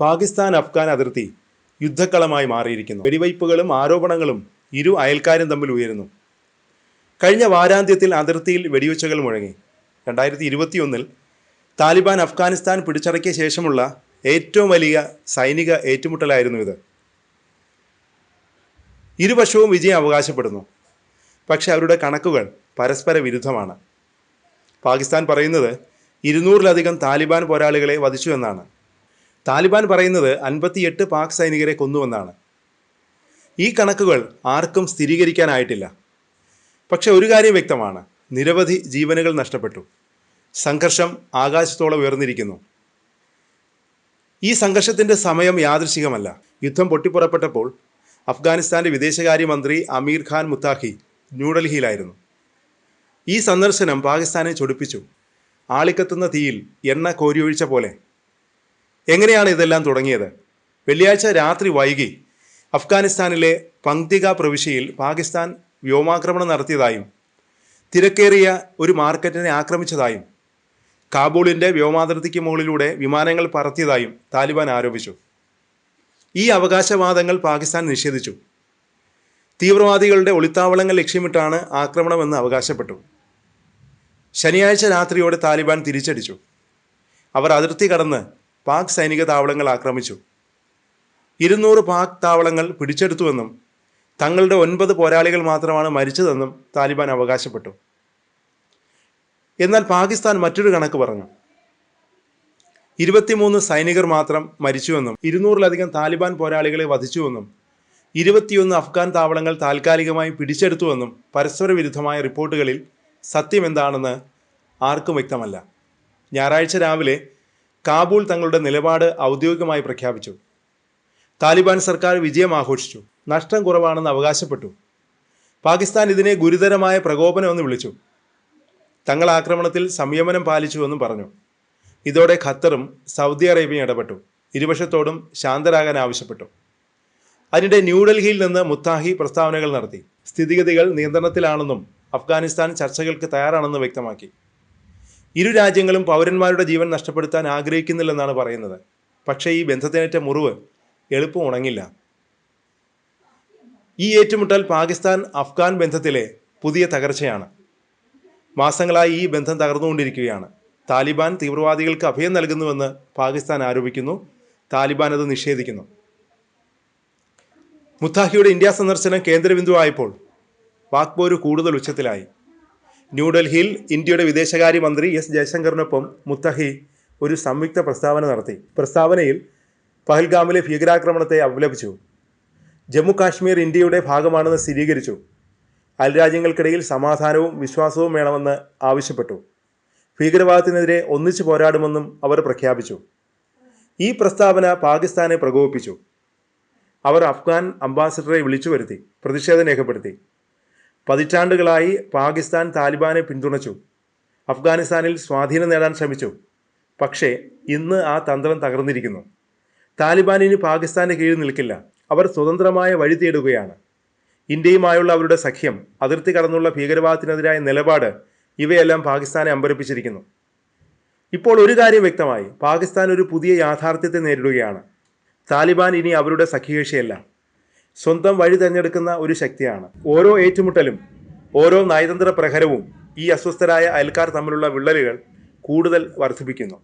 പാകിസ്ഥാൻ അഫ്ഗാൻ അതിർത്തി യുദ്ധക്കളമായി മാറിയിരിക്കുന്നു. വെടിവയ്പ്പുകളും ആരോപണങ്ങളും ഇരു അയൽക്കാരും തമ്മിൽ ഉയരുന്നു. കഴിഞ്ഞ വാരാന്ത്യത്തിൽ അതിർത്തിയിൽ വെടിവെച്ചുകൾ മുഴങ്ങി. 2021 താലിബാൻ അഫ്ഗാനിസ്ഥാൻ പിടിച്ചടക്കിയ ശേഷമുള്ള ഏറ്റവും വലിയ സൈനിക ഏറ്റുമുട്ടലായിരുന്നു ഇത്. ഇരുപക്ഷവും വിജയം അവകാശപ്പെടുന്നു. പക്ഷേ അവരുടെ കണക്കുകൾ പരസ്പര വിരുദ്ധമാണ്. പാകിസ്ഥാൻ പറയുന്നത് 200-ലധികം താലിബാൻ പോരാളികളെ വധിച്ചു എന്നാണ്. താലിബാൻ പറയുന്നത് 58 പാക് സൈനികരെ കൊന്നുവെന്നാണ്. ഈ കണക്കുകൾ ആർക്കും സ്ഥിരീകരിക്കാനായിട്ടില്ല. പക്ഷെ ഒരു കാര്യം വ്യക്തമാണ്, നിരവധി ജീവനുകൾ നഷ്ടപ്പെട്ടു. സംഘർഷം ആകാശത്തോളം ഉയർന്നിരിക്കുന്നു. ഈ സംഘർഷത്തിൻ്റെ സമയം യാദൃശ്ചികമല്ല. യുദ്ധം പൊട്ടിപ്പുറപ്പെട്ടപ്പോൾ അഫ്ഗാനിസ്ഥാൻ്റെ വിദേശകാര്യമന്ത്രി അമീർ ഖാൻ മുത്താഖി ന്യൂഡൽഹിയിലായിരുന്നു. ഈ സന്ദർശനം പാകിസ്ഥാനെ ചൊടിപ്പിച്ചു. ആളിക്കത്തുന്ന തീയിൽ എണ്ണ കോരിയൊഴിച്ച പോലെ. എങ്ങനെയാണ് ഇതെല്ലാം തുടങ്ങിയത്? വെള്ളിയാഴ്ച രാത്രി വൈകി അഫ്ഗാനിസ്ഥാനിലെ പങ്തിക പ്രവിശ്യയിൽ പാകിസ്ഥാൻ വ്യോമാക്രമണം നടത്തിയതായും തിരക്കേറിയ ഒരു മാർക്കറ്റിനെ ആക്രമിച്ചതായും കാബൂളിൻ്റെ വ്യോമാതിർത്തിക്ക് മുകളിലൂടെ വിമാനങ്ങൾ പറത്തിയതായും താലിബാൻ ആരോപിച്ചു. ഈ അവകാശവാദങ്ങൾ പാകിസ്ഥാൻ നിഷേധിച്ചു. തീവ്രവാദികളുടെ ഒളിത്താവളങ്ങൾ ലക്ഷ്യമിട്ടാണ് ആക്രമണമെന്ന് അവകാശപ്പെട്ടു. ശനിയാഴ്ച രാത്രിയോടെ താലിബാൻ തിരിച്ചടിച്ചു. അവർ അതിർത്തി കടന്ന് പാക് സൈനിക താവളങ്ങൾ ആക്രമിച്ചു. 200 പാക് താവളങ്ങൾ പിടിച്ചെടുത്തുവെന്നും തങ്ങളുടെ 9 പോരാളികൾ മാത്രമാണ് മരിച്ചതെന്നും താലിബാൻ അവകാശപ്പെട്ടു. എന്നാൽ പാകിസ്ഥാൻ മറ്റൊരു കണക്ക് പറഞ്ഞു. 23 സൈനികർ മാത്രം മരിച്ചുവെന്നും 200-ലധികം താലിബാൻ പോരാളികളെ വധിച്ചുവെന്നും 21 അഫ്ഗാൻ താവളങ്ങൾ താൽക്കാലികമായി പിടിച്ചെടുത്തുവെന്നും പരസ്പര വിരുദ്ധമായ റിപ്പോർട്ടുകളിൽ സത്യം എന്താണെന്ന് ആർക്കും വ്യക്തമല്ല. ഞായറാഴ്ച രാവിലെ കാബൂൾ തങ്ങളുടെ നിലപാട് ഔദ്യോഗികമായി പ്രഖ്യാപിച്ചു. താലിബാൻ സർക്കാർ വിജയം ആഘോഷിച്ചു. നഷ്ടം കുറവാണെന്ന് അവകാശപ്പെട്ടു. പാകിസ്ഥാൻ ഇതിനെ ഗുരുതരമായ പ്രകോപനമെന്ന് വിളിച്ചു. തങ്ങൾ ആക്രമണത്തിൽ സംയമനം പാലിച്ചുവെന്നും പറഞ്ഞു. ഇതോടെ ഖത്തറും സൗദി അറേബ്യയും ഇടപെട്ടു. ഇരുപക്ഷത്തോടും ശാന്തരാകാൻ ആവശ്യപ്പെട്ടു. അതിനിടെ ന്യൂഡൽഹിയിൽ നിന്ന് മുത്താഖി പ്രസ്താവനകൾ നടത്തി. സ്ഥിതിഗതികൾ നിയന്ത്രണത്തിലാണെന്നും അഫ്ഗാനിസ്ഥാൻ ചർച്ചകൾക്ക് തയ്യാറാണെന്ന് വ്യക്തമാക്കി. ഇരു രാജ്യങ്ങളും പൗരന്മാരുടെ ജീവൻ നഷ്ടപ്പെടുത്താൻ ആഗ്രഹിക്കുന്നില്ലെന്നാണ് പറയുന്നത്. പക്ഷേ ഈ ബന്ധത്തിനേറ്റ മുറിവ് എളുപ്പം ഉണങ്ങില്ല. ഈ ഏറ്റുമുട്ടൽ പാകിസ്ഥാൻ അഫ്ഗാൻ ബന്ധത്തിലെ പുതിയ തകർച്ചയാണ്. മാസങ്ങളായി ഈ ബന്ധം തകർന്നുകൊണ്ടിരിക്കുകയാണ്. താലിബാൻ തീവ്രവാദികൾക്ക് അഭയം നൽകുന്നുവെന്ന് പാകിസ്ഥാൻ ആരോപിക്കുന്നു. താലിബാൻ അത് നിഷേധിക്കുന്നു. മുത്താഖിയുടെ ഇന്ത്യ സന്ദർശനം കേന്ദ്രബിന്ദുവായപ്പോൾ വാക്പോര് കൂടുതൽ ഉച്ചത്തിലായി. ന്യൂഡൽഹിയിൽ ഇന്ത്യയുടെ വിദേശകാര്യമന്ത്രി എസ് ജയശങ്കറിനൊപ്പം മുത്താഖി ഒരു സംയുക്ത പ്രസ്താവന നടത്തി. പ്രസ്താവനയിൽ പഹൽഗാമിലെ ഭീകരാക്രമണത്തെ അപലപിച്ചു. ജമ്മു കാശ്മീർ ഇന്ത്യയുടെ ഭാഗമാണെന്ന് സ്ഥിരീകരിച്ചു. അയൽരാജ്യങ്ങൾക്കിടയിൽ സമാധാനവും വിശ്വാസവും വേണമെന്ന് ആവശ്യപ്പെട്ടു. ഭീകരവാദത്തിനെതിരെ ഒന്നിച്ചു പോരാടുമെന്നും അവർ പ്രഖ്യാപിച്ചു. ഈ പ്രസ്താവന പാകിസ്ഥാനെ പ്രകോപിപ്പിച്ചു. അവർ അഫ്ഗാൻ അംബാസഡറെ വിളിച്ചു വരുത്തി പ്രതിഷേധം രേഖപ്പെടുത്തി. പതിറ്റാണ്ടുകളായി പാകിസ്ഥാൻ താലിബാനെ പിന്തുണച്ചു. അഫ്ഗാനിസ്ഥാനിൽ സ്വാധീനം നേടാൻ ശ്രമിച്ചു. പക്ഷേ ഇന്ന് ആ തന്ത്രം തകർന്നിരിക്കുന്നു. താലിബാൻ ഇനി പാകിസ്ഥാൻ്റെ കീഴിൽ നിൽക്കില്ല. അവർ സ്വതന്ത്രമായ വഴി തേടുകയാണ്. ഇന്ത്യയുമായുള്ള അവരുടെ സഖ്യം, അതിർത്തി കടന്നുള്ള ഭീകരവാദത്തിനെതിരായ നിലപാട്, ഇവയെല്ലാം പാകിസ്ഥാനെ അമ്പരപ്പിച്ചിരിക്കുന്നു. ഇപ്പോൾ ഒരു കാര്യം വ്യക്തമായി, പാകിസ്ഥാൻ ഒരു പുതിയ യാഥാർത്ഥ്യത്തെ നേരിടുകയാണ്. താലിബാൻ ഇനി അവരുടെ സഖ്യകക്ഷിയല്ല, സ്വന്തം വഴി തിരഞ്ഞെടുക്കുന്ന ഒരു ശക്തിയാണ്. ഓരോ ഏറ്റുമുട്ടലും, ഓരോ നയതന്ത്ര പ്രഹരവും ഈ അസ്വസ്ഥരായ അയൽക്കാർ തമ്മിലുള്ള വിള്ളലുകൾ കൂടുതൽ വർദ്ധിപ്പിക്കുന്നു.